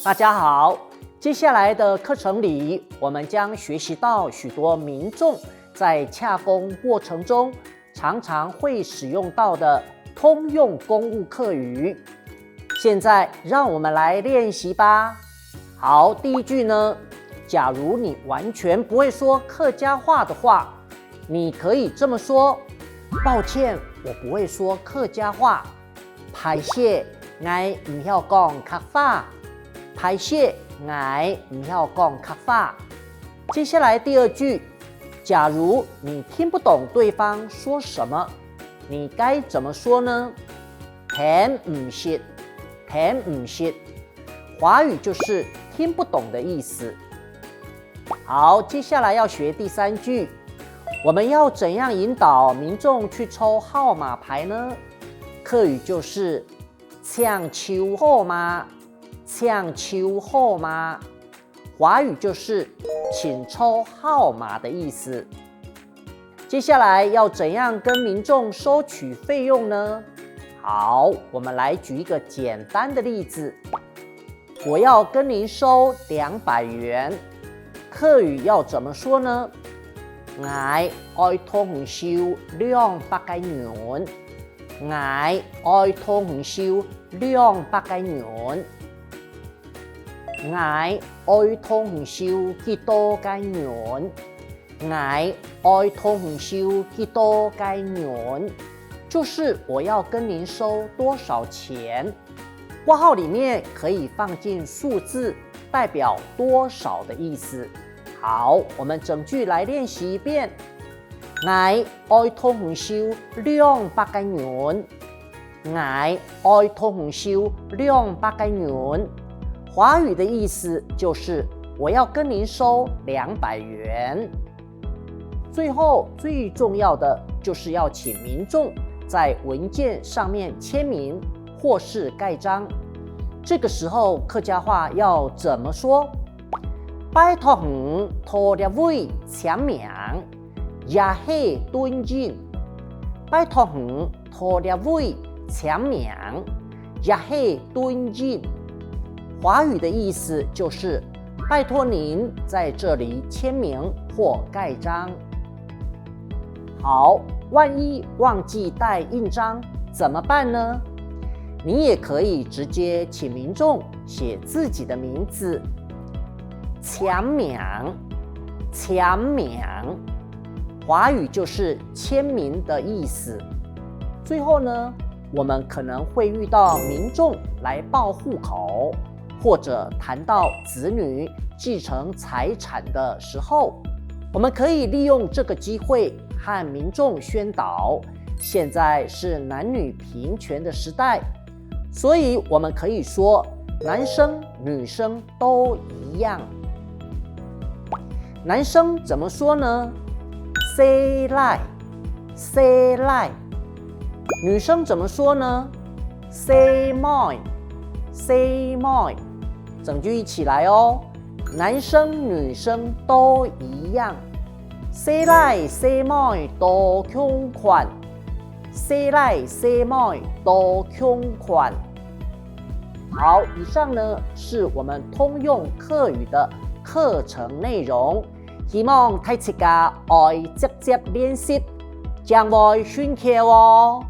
大家好，接下来的课程里，我们将学习到许多民众在洽公过程中常常会使用到的通用公务客语。现在让我们来练习吧。好，第一句呢，假如你完全不会说客家话的话，你可以这么说：抱歉，我不会说客家话。拍谢，我唔晓讲客话。拍谢，我唔晓讲客话。接下来第二句，假如你听不懂对方说什么，你该怎么说呢？聽唔識，聽唔識，華語就是聽不懂的意思。好，接下來要學第三句，我們要怎樣引導民眾去抽號碼牌呢？客語就是搶抽號碼，搶抽號碼，華語就是請抽號碼的意思。接下來要怎樣跟民眾收取費用呢？好，我們來舉一個簡單的例子。我要跟您收200元，客語要怎麼說呢？我愛同收200元，我愛同收200元，我愛同收幾多元？我愛同收幾多元？就是我要跟您收多少錢。括號裡面可以放進數字，代表多少的意思。好，我們整句來練習一遍。我愛同收200元，我愛同收200元。華語的意思就是我要跟您收200元。最後最重要的就是要請民眾在文件上面簽名或是蓋章。這個時候客家話要怎麼說？拜託你拖列位簽名，也係敦敬。拜託你拖列位簽名，也係敦敬。華語的意思就是拜託您在這裡簽名或蓋章。好，萬一忘記帶印章怎麼辦呢？你也可以直接請民眾寫自己的名字，簽名，簽名，華語就是簽名的意思。最後呢，我們可能會遇到民眾來報戶口，或者談到子女繼承財產的時候，我們可以利用這個機會和民眾宣導，現在是男女平權的時代，所以我們可以說男生女生都一樣。男生怎麼說呢？細賴，細賴。女生怎麼說呢？細妹，細妹。整句一起來哦，男生女生都一樣。細賴細妹多窮款，細賴細妹多窮款。好，以上呢是我們通用客語的課程內容，希望大家愛直接練習，將來選課哦。